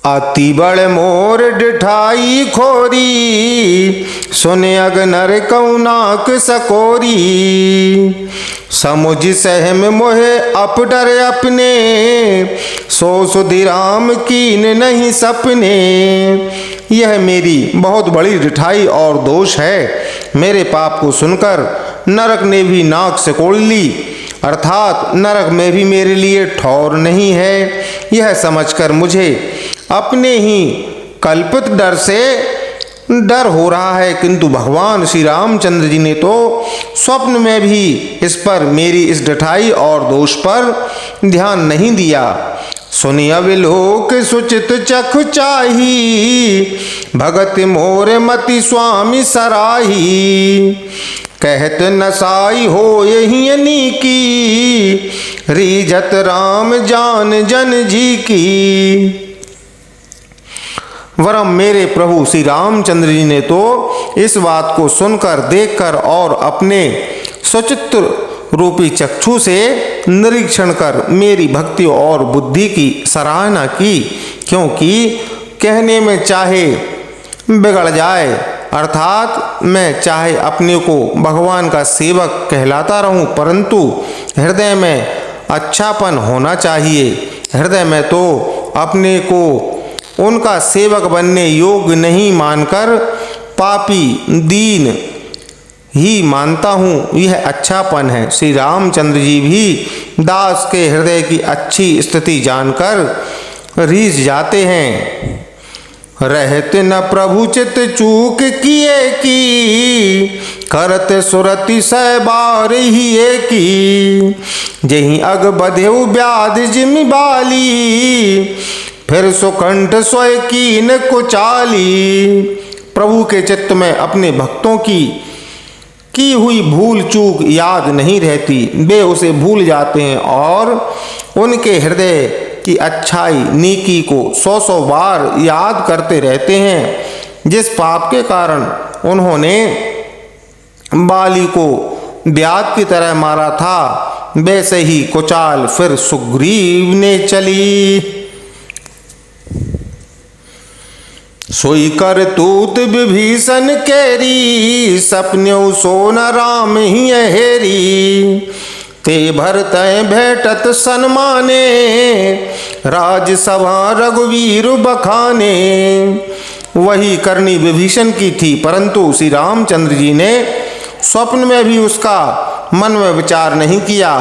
अति बड़ मोर डिठाई खोरी, सुने अगनर कौनाक सकोरी। समुझ सहम मोहे अप डर अपने, सो सुधिराम कीन नहीं सपने। यह मेरी बहुत बड़ी डिठाई और दोष है। मेरे पाप को सुनकर नरक ने भी नाक सिकोड़ ली, अर्थात नरक में भी मेरे लिए ठौर नहीं है। यह समझकर मुझे अपने ही कल्पित डर से डर हो रहा है, किंतु भगवान श्री रामचंद्र जी ने तो स्वप्न में भी इस पर, मेरी इस डठाई और दोष पर ध्यान नहीं दिया। सुनि अविलोक सुचित चख चाही, भगत मोर मति स्वामी सराही। कहत नसाई हो यही की, रीझत राम जान जन जी की। वरम मेरे प्रभु श्री रामचंद्र जी ने तो इस बात को सुनकर, देखकर और अपने सचित्र रूपी चक्षु से निरीक्षण कर मेरी भक्ति और बुद्धि की सराहना की, क्योंकि कहने में चाहे बिगड़ जाए, अर्थात मैं चाहे अपने को भगवान का सेवक कहलाता रहूं, परंतु हृदय में अच्छापन होना चाहिए। हृदय में तो अपने को उनका सेवक बनने योग्य नहीं मानकर पापी दीन ही मानता हूँ, यह अच्छापन है। श्री रामचंद्र जी भी दास के हृदय की अच्छी स्थिति जानकर रीझ जाते हैं। रहत न प्रभु चित चूक किए की, करत सुरति सहबार ही की। जही अग बधेउ ब्याध जिमि बाली, फिर सुकंठ सोय कीन कुचाली। प्रभु के चित्त में अपने भक्तों की हुई भूल चूक याद नहीं रहती, वे उसे भूल जाते हैं और उनके हृदय की अच्छाई नीकी को 100 बार याद करते रहते हैं। जिस पाप के कारण उन्होंने बाली को ब्याध की तरह मारा था, वैसे ही कुचाल फिर सुग्रीव ने चली। सोई कर तूत विभीषण केरी, सपन्यौ सोन राम ही हेरी। ते भरत भेटत सन्माने, राजसभा रघुवीर बखाने। वही करनी विभीषण की थी, परंतु श्री रामचंद्र जी ने स्वप्न में भी उसका मन में विचार नहीं किया।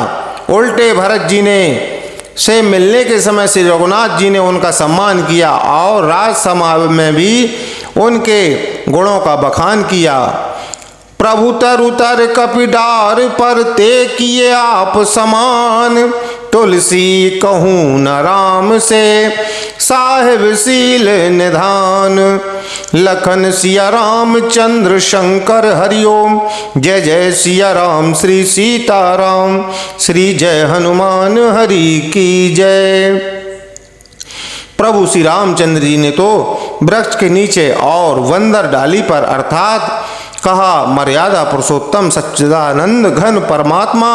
उल्टे भरत जी ने से मिलने के समय श्री रघुनाथ जी ने उनका सम्मान किया और राजसभा में भी उनके गुणों का बखान किया। प्रभु तरुतर कपिडार पर ते किए आप समान, तुलसी कहूँ न राम से साहिब सील निधान। लखन सिया राम चंद्र शंकर हरिओम, जय जय सिया राम श्री सीताराम, श्री जय हनुमान हरि की जय। प्रभु श्री रामचंद्र जी ने तो वृक्ष के नीचे और वंदर डाली पर, अर्थात कहा मर्यादा पुरुषोत्तम सच्चिदानंद घन परमात्मा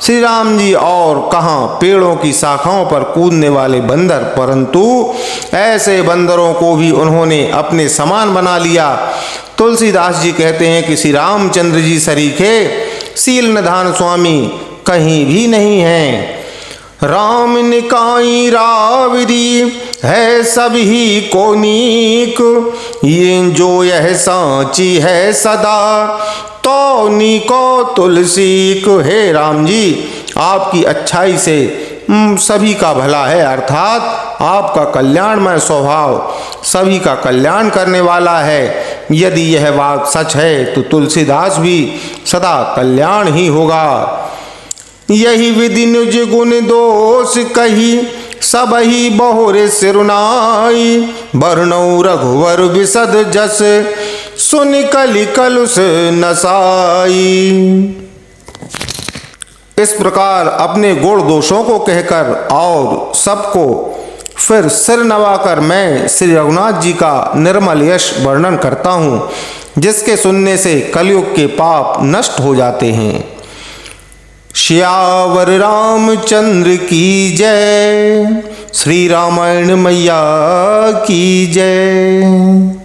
श्री राम जी, और कहाँ पेड़ों की शाखाओं पर कूदने वाले बंदर, परंतु ऐसे बंदरों को भी उन्होंने अपने समान बना लिया। तुलसीदास जी कहते हैं कि श्री रामचंद्र जी सरीखे सील निधान स्वामी कहीं भी नहीं हैं। राम निकाई रावरी है सभी को नीक, ये जो यह सांची है सदा, तो नीको तुलसी को। हे राम जी, आपकी अच्छाई से सभी का भला है, अर्थात आपका कल्याणमय स्वभाव सभी का कल्याण करने वाला है। यदि यह बात सच है तो तुलसीदास भी सदा कल्याण ही होगा। यही विधि निज गुण दोष कही, सब ही बहुरे सिरुनाई। वर्णौ रघुवर विशद जस, सुन कलि कलुष नसाई। इस प्रकार अपने गुण दोषों को कहकर और सबको फिर सिर नवाकर मैं श्री रघुनाथ जी का निर्मल यश वर्णन करता हूँ, जिसके सुनने से कलयुग के पाप नष्ट हो जाते हैं। श्यावर रामचंद्र की जय। श्री रामायण मैया की जय।